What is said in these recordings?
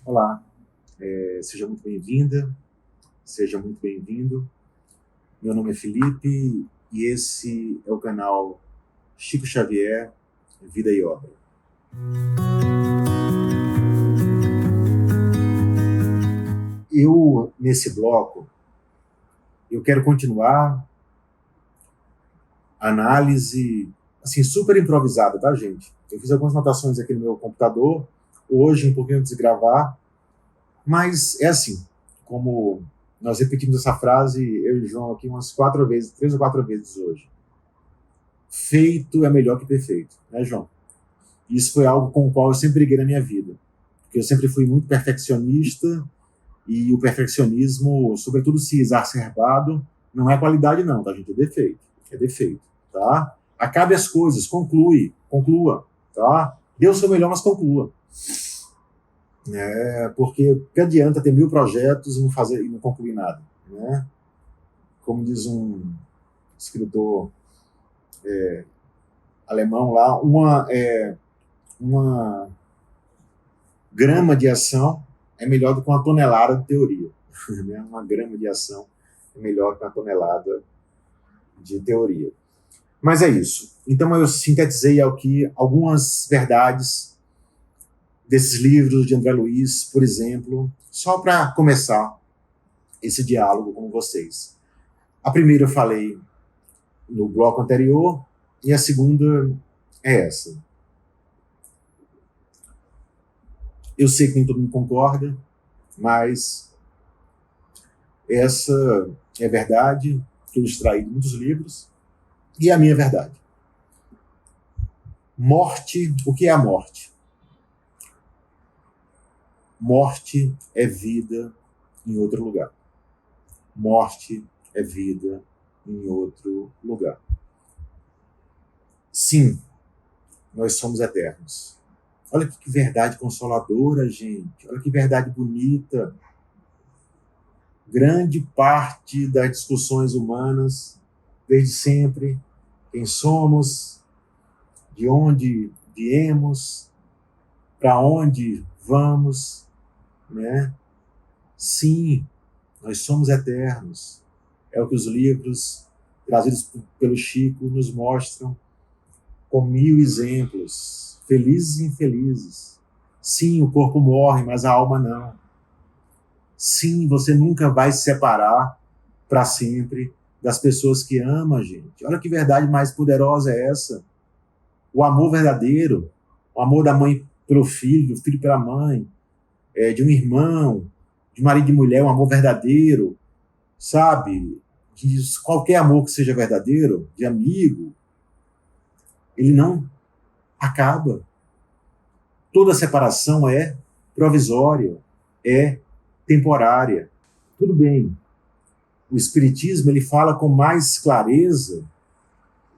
Olá, seja muito bem-vinda, seja muito bem-vindo. Meu nome é Felipe e esse é o canal Chico Xavier, Vida e Obra. Nesse bloco, eu quero continuar a análise, assim, super improvisada, tá, gente? Eu fiz algumas anotações aqui no meu computador, hoje um pouquinho antes de gravar, mas é assim, como nós repetimos essa frase, eu e o João aqui umas 4 vezes, 3 ou 4 vezes hoje. Feito é melhor que perfeito, né, João? Isso foi algo com o qual eu sempre briguei na minha vida, porque eu sempre fui muito perfeccionista e o perfeccionismo, sobretudo se exacerbado, não é qualidade não, tá, gente? É defeito, tá? Acabe as coisas, conclua, tá? Dê o seu melhor, mas conclua. Porque que adianta ter 1000 projetos e não concluir nada, né? Como diz um escritor alemão lá, uma grama de ação é melhor do que uma tonelada de teoria. Uma grama de ação é melhor que uma tonelada de teoria. Mas é isso. Então eu sintetizei aqui algumas verdades desses livros de André Luiz, por exemplo, só para começar esse diálogo com vocês. A primeira eu falei no bloco anterior e a segunda é essa. Eu sei que nem todo mundo concorda, mas essa é verdade que eu extraí de muitos livros e é a minha verdade. Morte, o que é a morte? Morte é vida em outro lugar. Morte é vida em outro lugar. Sim, nós somos eternos. Olha que verdade consoladora, gente. Olha que verdade bonita. Grande parte das discussões humanas, desde sempre, quem somos, de onde viemos, para onde vamos, né? Sim, nós somos eternos. É o que os livros trazidos pelo Chico nos mostram com 1000 exemplos, felizes e infelizes. Sim, o corpo morre, mas a alma não. Sim, você nunca vai se separar para sempre das pessoas que ama, gente. Olha que verdade mais poderosa é essa. O amor verdadeiro, o amor da mãe pelo filho, do filho pela mãe, de um irmão, de marido e mulher, um amor verdadeiro, sabe? Que qualquer amor que seja verdadeiro, de amigo, ele não acaba. Toda separação é provisória, é temporária. Tudo bem. O Espiritismo ele fala com mais clareza,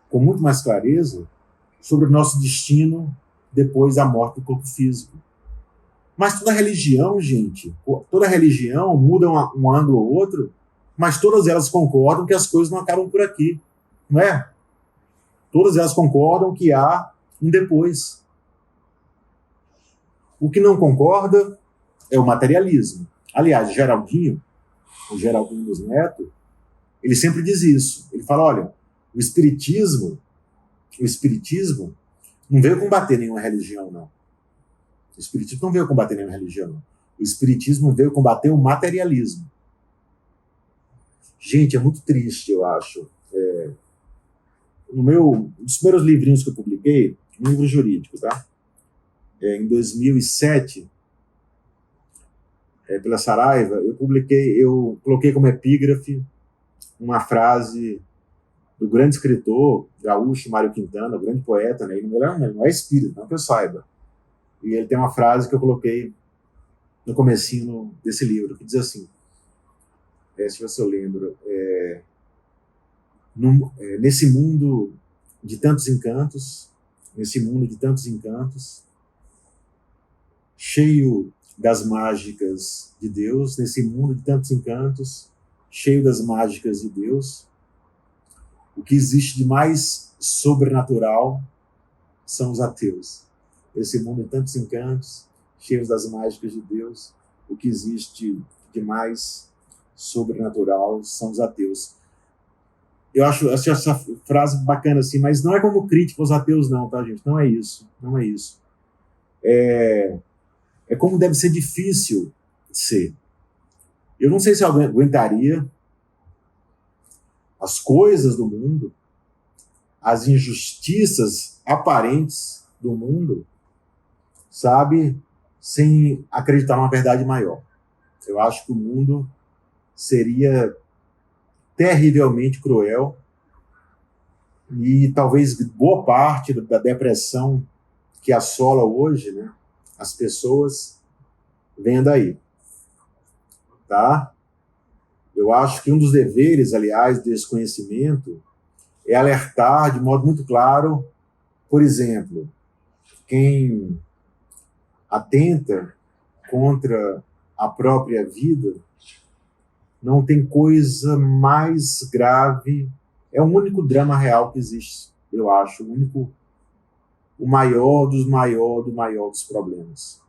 com muito mais clareza, sobre o nosso destino depois da morte do corpo físico. Mas toda religião, gente, toda religião muda um ângulo ou outro, mas todas elas concordam que as coisas não acabam por aqui, não é? Todas elas concordam que há um depois. O que não concorda é o materialismo. Aliás, o Geraldinho dos Neto, ele sempre diz isso. Ele fala, olha, o espiritismo não veio combater nenhuma religião, não. O espiritismo não veio combater nenhuma religião, não. O espiritismo veio combater o materialismo. Gente, é muito triste, eu acho. Um dos primeiros livrinhos que eu publiquei, um livro jurídico, tá? Em 2007, pela Saraiva, eu coloquei como epígrafe uma frase do grande escritor gaúcho Mário Quintana, o grande poeta, né? Ele não é espírita, não que eu saiba. E ele tem uma frase que eu coloquei no comecinho desse livro, que diz assim, deixa eu ver se eu lembro, nesse mundo de tantos encantos, cheio das mágicas de Deus, nesse mundo de tantos encantos, cheio das mágicas de Deus, o que existe de mais sobrenatural são os ateus. Esse mundo de tantos encantos, cheios das mágicas de Deus. O que existe de mais sobrenatural são os ateus. Eu acho essa frase bacana assim, mas não é como crítica aos ateus não, tá, gente? Não é isso, não é isso. É como deve ser difícil ser. Eu não sei se eu aguentaria as coisas do mundo, as injustiças aparentes do mundo, sabe, sem acreditar numa verdade maior. Eu acho que o mundo seria terrivelmente cruel e talvez boa parte da depressão que assola hoje, né, as pessoas, venha daí. Tá? Eu acho que um dos deveres, aliás, desse conhecimento é alertar de modo muito claro, por exemplo, quem atenta contra a própria vida, não tem coisa mais grave, é o único drama real que existe, eu acho, o maior dos problemas.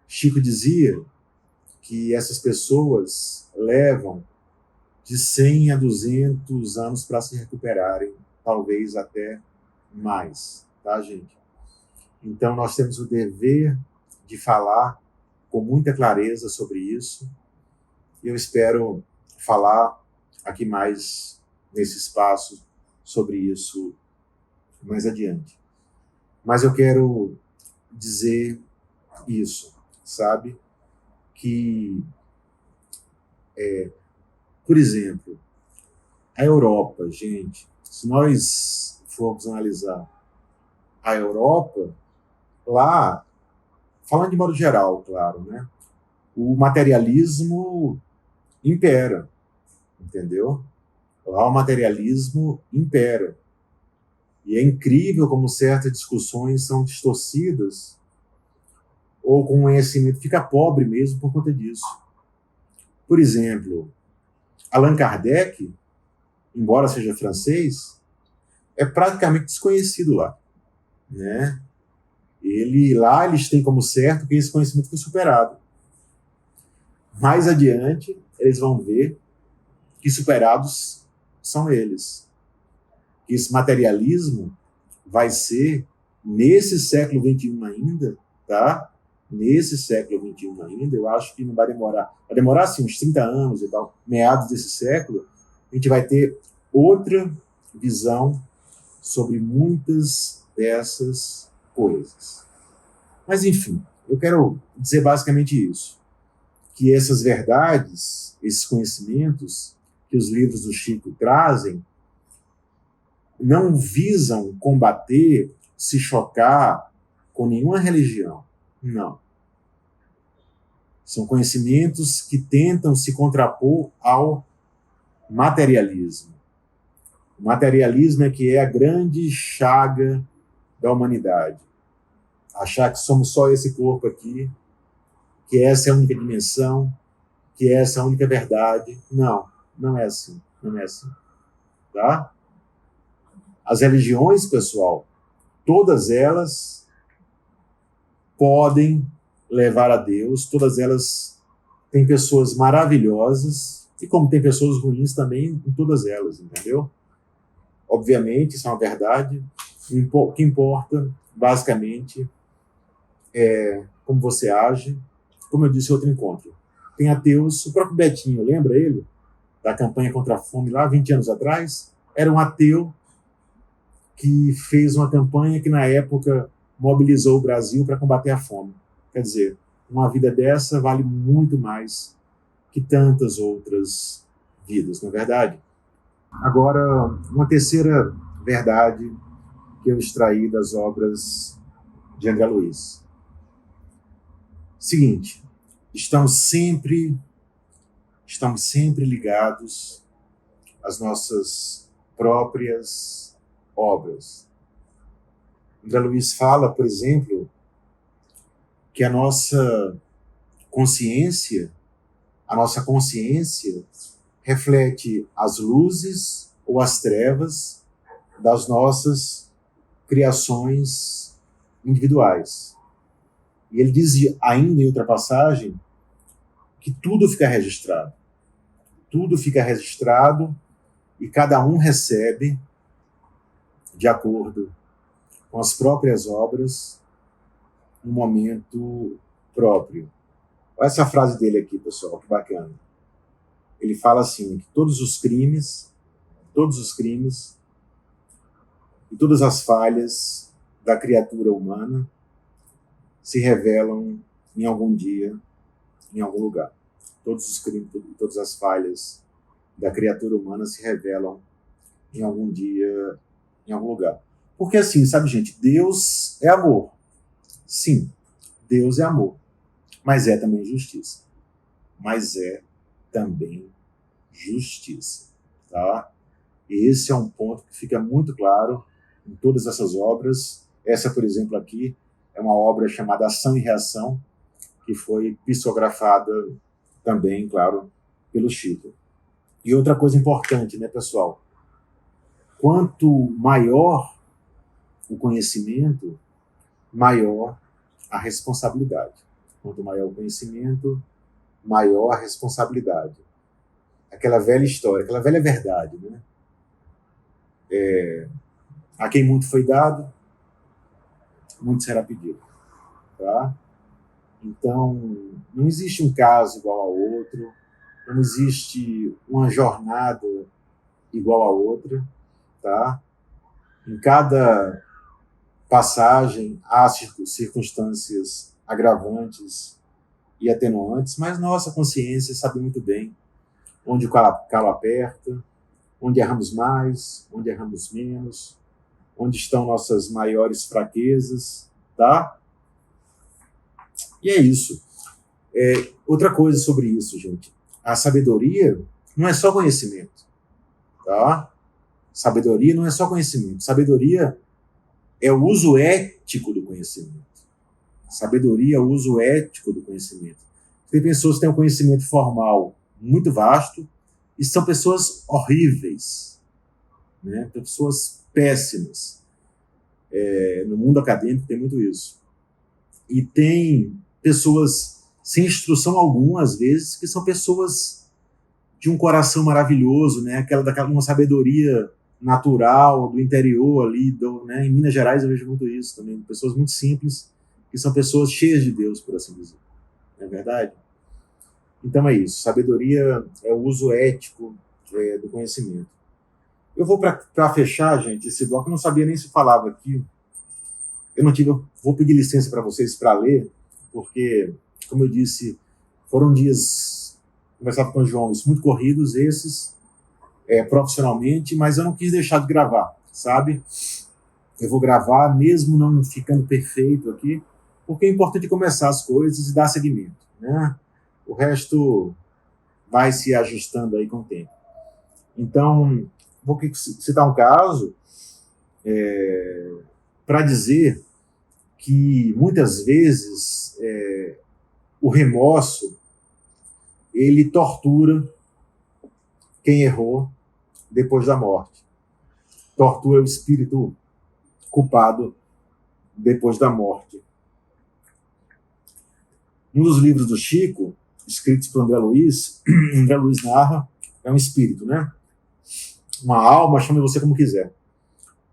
Chico dizia que essas pessoas levam de 100 a 200 anos para se recuperarem, talvez até mais, tá, gente? Então, nós temos o dever de falar com muita clareza sobre isso, e eu espero falar aqui mais nesse espaço sobre isso mais adiante. Mas eu quero dizer isso, sabe? Que, por exemplo, a Europa, gente, se nós formos analisar a Europa, lá, falando de modo geral, claro, né, o materialismo impera, entendeu? Lá o materialismo impera. E é incrível como certas discussões são distorcidas ou com o conhecimento fica pobre mesmo por conta disso. Por exemplo, Allan Kardec, embora seja francês, é praticamente desconhecido lá, né? Eles têm como certo que esse conhecimento foi superado. Mais adiante, eles vão ver que superados são eles. Que esse materialismo vai ser, nesse século XXI ainda, tá? Nesse século XXI ainda, eu acho que não vai demorar. Vai demorar, assim, uns 30 anos e tal, meados desse século, a gente vai ter outra visão sobre muitas dessas coisas. Mas, enfim, eu quero dizer basicamente isso, que essas verdades, esses conhecimentos que os livros do Chico trazem, não visam combater, se chocar com nenhuma religião. Não. São conhecimentos que tentam se contrapor ao materialismo. O materialismo é que é a grande chaga da humanidade. Achar que somos só esse corpo aqui, que essa é a única dimensão, que essa é a única verdade. Não, não é assim. Não é assim. Tá? As religiões, pessoal, todas elas podem levar a Deus, todas elas têm pessoas maravilhosas, e como tem pessoas ruins também em todas elas, entendeu? Obviamente, isso é uma verdade. O que importa, basicamente, é como você age. Como eu disse em outro encontro, tem ateus, o próprio Betinho, lembra ele? Da campanha contra a fome lá, 20 anos atrás? Era um ateu que fez uma campanha que, na época, mobilizou o Brasil para combater a fome. Quer dizer, uma vida dessa vale muito mais que tantas outras vidas, não é verdade? Agora, uma terceira verdade que eu extraí das obras de André Luiz. Seguinte, estamos sempre ligados às nossas próprias obras. André Luiz fala, por exemplo, que a nossa consciência reflete as luzes ou as trevas das nossas criações individuais. E ele diz ainda em outra passagem que tudo fica registrado. Tudo fica registrado e cada um recebe de acordo com as próprias obras no momento próprio. Olha essa frase dele aqui, pessoal, que bacana. Ele fala assim, que todos os crimes e todas as falhas da criatura humana se revelam em algum dia, em algum lugar. Todos os crimes e todas as falhas da criatura humana se revelam em algum dia, em algum lugar. Porque assim, sabe, gente, Deus é amor. Sim, Deus é amor. Mas é também justiça. Tá? Esse é um ponto que fica muito claro em todas essas obras. Essa, por exemplo, aqui é uma obra chamada Ação e Reação, que foi psicografada também, claro, pelo Chico. E outra coisa importante, né, pessoal? Quanto maior o conhecimento, maior a responsabilidade. Quanto maior o conhecimento, maior a responsabilidade. Aquela velha história, aquela velha verdade, né? A quem muito foi dado, muito será pedido. Tá? Então, não existe um caso igual ao outro, não existe uma jornada igual a outra. Tá? Em cada passagem há circunstâncias agravantes e atenuantes, mas nossa consciência sabe muito bem onde o calo aperta, onde erramos mais, onde erramos menos, onde estão nossas maiores fraquezas, tá? E é isso. Outra coisa sobre isso, gente. A sabedoria não é só conhecimento, tá? Sabedoria não é só conhecimento. Sabedoria é o uso ético do conhecimento. Sabedoria é o uso ético do conhecimento. Tem pessoas que têm um conhecimento formal muito vasto e são pessoas horríveis, né? Pessoas péssimas. No mundo acadêmico tem muito isso. E tem pessoas sem instrução alguma, às vezes, que são pessoas de um coração maravilhoso, né? Uma sabedoria natural do interior ali, né? Em Minas Gerais eu vejo muito isso também, pessoas muito simples, que são pessoas cheias de Deus, por assim dizer. Não é verdade? Então é isso. Sabedoria é o uso ético do conhecimento. Eu vou para fechar, gente, esse bloco. Eu não sabia nem se falava aqui. Eu vou pedir licença para vocês para ler, porque, como eu disse, foram dias, conversava com o João, muito corridos esses, profissionalmente, mas eu não quis deixar de gravar, sabe? Eu vou gravar, mesmo não ficando perfeito aqui, porque é importante começar as coisas e dar seguimento, né? O resto vai se ajustando aí com o tempo. Então, vou citar um caso para dizer que muitas vezes o remorso ele tortura quem errou depois da morte. Tortura o espírito culpado depois da morte. Um dos livros do Chico, escritos por André Luiz narra, é um espírito, né? Uma alma, chame você como quiser.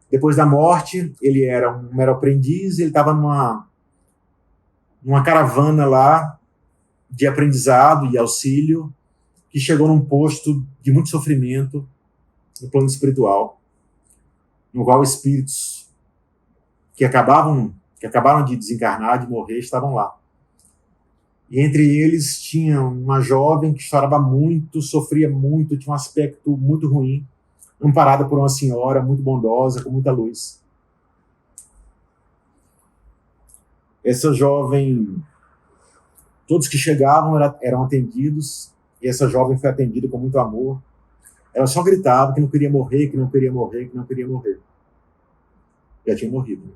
Depois da morte, ele era um mero aprendiz, ele estava numa caravana lá de aprendizado e auxílio, que chegou num posto de muito sofrimento no plano espiritual, no qual espíritos que acabaram de desencarnar, de morrer, estavam lá. E entre eles tinha uma jovem que chorava muito, sofria muito, tinha um aspecto muito ruim, amparada por uma senhora muito bondosa, com muita luz. Essa jovem, todos que chegavam eram atendidos, e essa jovem foi atendida com muito amor. Ela só gritava que não queria morrer, que não queria morrer, que não queria morrer. Já tinha morrido.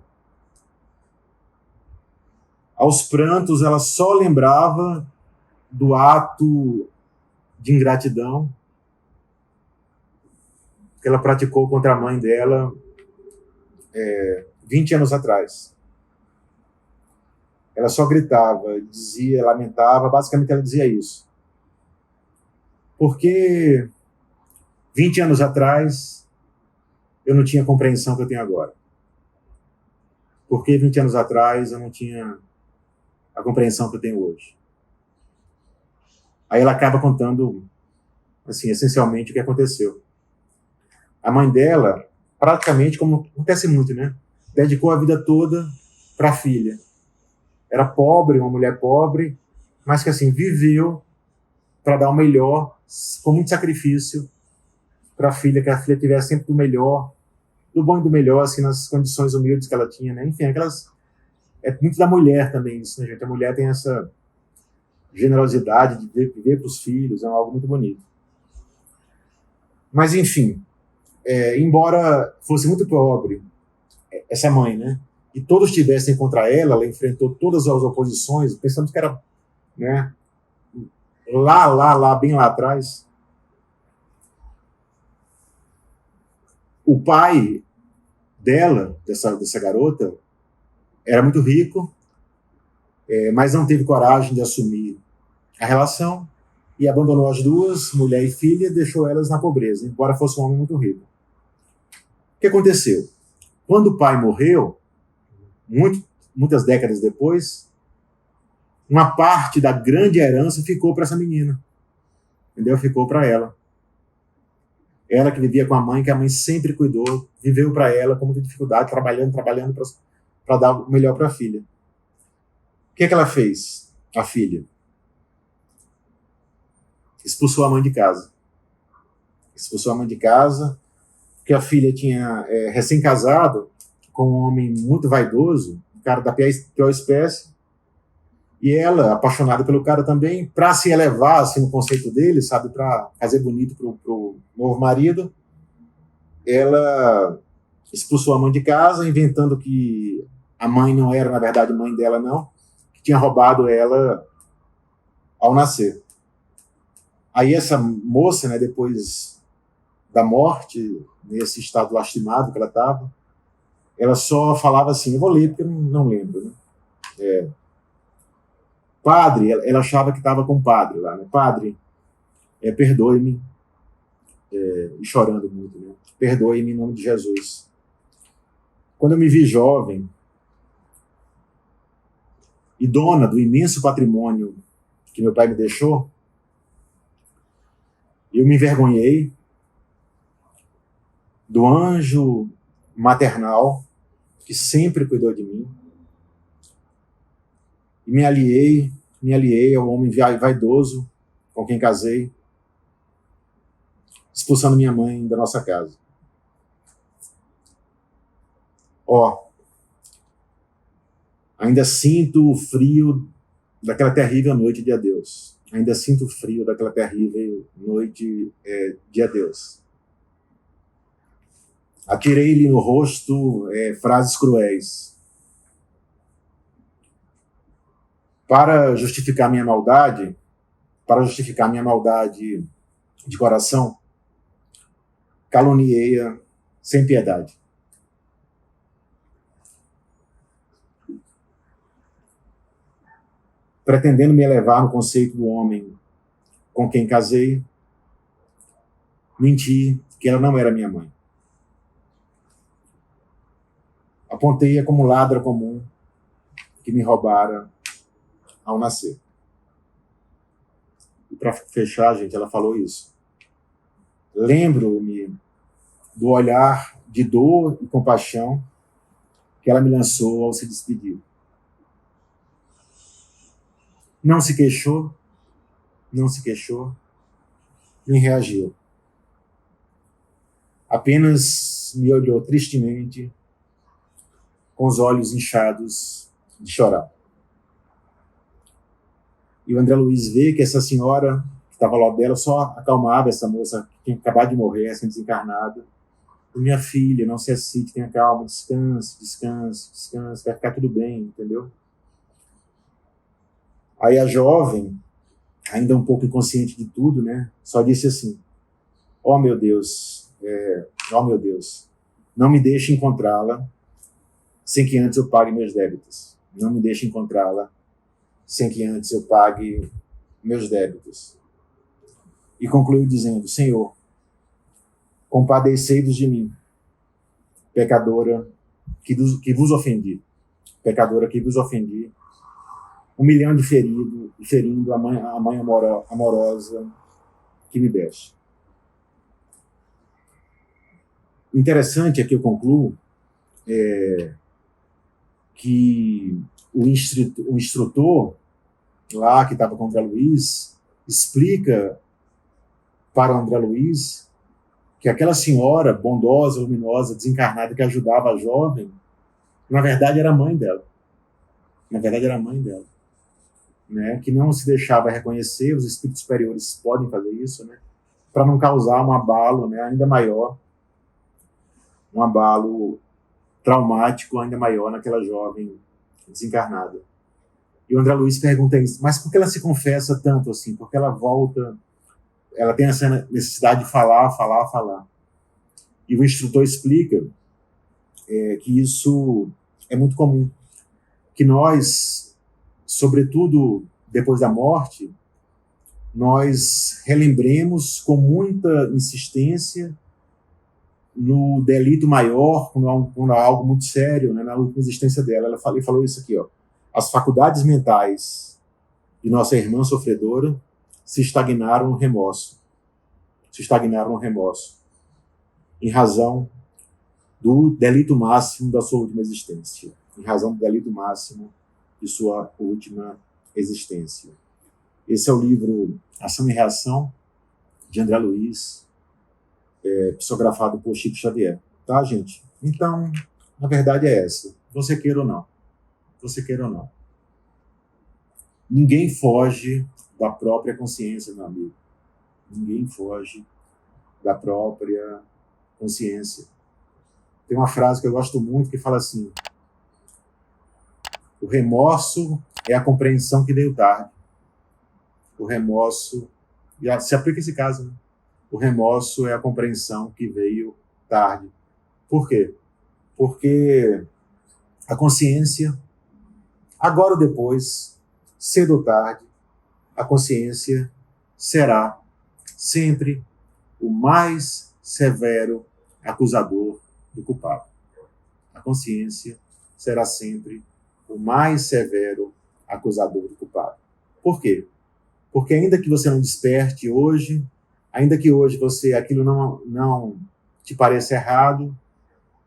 Aos prantos, ela só lembrava do ato de ingratidão que ela praticou contra a mãe dela 20 anos atrás. ela só gritava, dizia, lamentava, basicamente ela dizia isso. Porque 20 anos atrás eu não tinha a compreensão que eu tenho agora. Porque 20 anos atrás eu não tinha a compreensão que eu tenho hoje. Aí ela acaba contando, assim, essencialmente o que aconteceu. A mãe dela, praticamente, como acontece muito, né? Dedicou a vida toda para a filha. Era pobre, uma mulher pobre, mas que, assim, viveu para dar o melhor, com muito sacrifício, para a filha, que a filha tivesse sempre do melhor, do bom e do melhor, assim, nas condições humildes que ela tinha, né? Enfim, aquelas... É muito da mulher também isso, né, gente? A mulher tem essa generosidade de viver para os filhos, é algo muito bonito. Mas, enfim, embora fosse muito pobre, essa mãe, né? E todos tivessem contra ela, ela enfrentou todas as oposições, pensamos que era, né? Bem lá atrás. O pai dela, dessa garota, era muito rico, mas não teve coragem de assumir a relação e abandonou as duas, mulher e filha, deixou elas na pobreza, embora fosse um homem muito rico. O que aconteceu? Quando o pai morreu, muitas décadas depois, uma parte da grande herança ficou para essa menina. Entendeu? Ficou para ela. Ela que vivia com a mãe, que a mãe sempre cuidou, viveu para ela com muita dificuldade, trabalhando para dar o melhor para a filha. O que ela fez, a filha? Expulsou a mãe de casa. Expulsou a mãe de casa, porque a filha tinha recém-casado com um homem muito vaidoso, um cara da pior espécie, e ela, apaixonada pelo cara também, para se elevar assim, no conceito dele, sabe, para fazer bonito pro novo marido, ela expulsou a mãe de casa, inventando que a mãe não era, na verdade, mãe dela, não, que tinha roubado ela ao nascer. Aí essa moça, né, depois da morte, nesse estado lastimado que ela estava, ela só falava assim, eu vou ler porque eu não lembro, né? Padre, ela achava que estava com o padre lá, né? Padre, perdoe-me, e chorando muito, né? Perdoe-me em nome de Jesus. Quando eu me vi jovem e dona do imenso patrimônio que meu pai me deixou, eu me envergonhei do anjo maternal que sempre cuidou de mim e me aliei ao homem vaidoso com quem casei, expulsando minha mãe da nossa casa. Ainda sinto o frio daquela terrível noite de adeus. Ainda sinto o frio daquela terrível noite de adeus. Atirei-lhe no rosto frases cruéis. Para justificar minha maldade de coração, caluniei-a sem piedade. Pretendendo me elevar no conceito do homem com quem casei, menti que ela não era minha mãe. Apontei-a como ladra comum que me roubara ao nascer. E para fechar, gente, ela falou isso. Lembro-me do olhar de dor e compaixão que ela me lançou ao se despedir. Não se queixou, nem reagiu. Apenas me olhou tristemente, com os olhos inchados de chorar. E o André Luiz vê que essa senhora, que estava ao lado dela, só acalmava essa moça que tinha acabado de morrer, assim, desencarnada. Minha filha, não se excite, tenha calma, descanse, vai ficar tudo bem, entendeu? Aí a jovem, ainda um pouco inconsciente de tudo, né, só disse assim, oh meu Deus, não me deixe encontrá-la sem que antes eu pague meus débitos. não me deixe encontrá-la sem que antes eu pague meus débitos. E concluiu dizendo: Senhor, compadecei-vos de mim, pecadora que vos ofendi, pecadora que vos ofendi, humilhando e ferindo a mãe amorosa que me deste. O interessante é que eu concluo que o instrutor lá que estava com o André Luiz explica para o André Luiz que aquela senhora bondosa, luminosa, desencarnada que ajudava a jovem, na verdade era a mãe dela. Na verdade era a mãe dela. Né? Que não se deixava reconhecer, os espíritos superiores podem fazer isso, né? Para não causar um abalo, né, ainda maior, um abalo traumático ainda maior naquela jovem desencarnada. E o André Luiz pergunta isso, mas por que ela se confessa tanto assim? Por que ela volta, ela tem essa necessidade de falar? E o instrutor explica que isso é muito comum, que nós, sobretudo depois da morte, nós relembremos com muita insistência no delito maior, quando há algo muito sério, né, na última existência dela. Ela falou isso aqui, ó. As faculdades mentais de nossa irmã sofredora se estagnaram no remorso. Em razão do delito máximo da sua última existência. Em razão do delito máximo de sua última existência. Esse é o livro Ação e Reação, de André Luiz, psicografado por Chico Xavier. Tá, gente? Então, a verdade é essa. Você queira ou não. Ninguém foge da própria consciência, meu amigo. Ninguém foge da própria consciência. Tem uma frase que eu gosto muito que fala assim: o remorso é a compreensão que veio tarde. O remorso, e se aplica esse caso, né? O remorso é a compreensão que veio tarde. Por quê? Porque a consciência, agora ou depois, cedo ou tarde, a consciência será sempre o mais severo acusador do culpado. A consciência será sempre o mais severo acusador do culpado. Por quê? Porque ainda que você não desperte hoje, ainda que hoje aquilo não te pareça errado,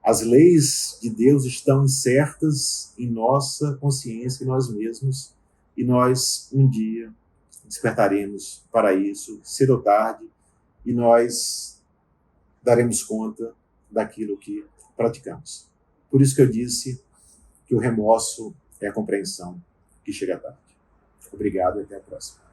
as leis de Deus estão incertas em nossa consciência, em nós mesmos, e nós um dia despertaremos para isso, cedo ou tarde, e nós daremos conta daquilo que praticamos. Por isso que eu disse que o remorso é a compreensão que chega tarde. Obrigado e até a próxima.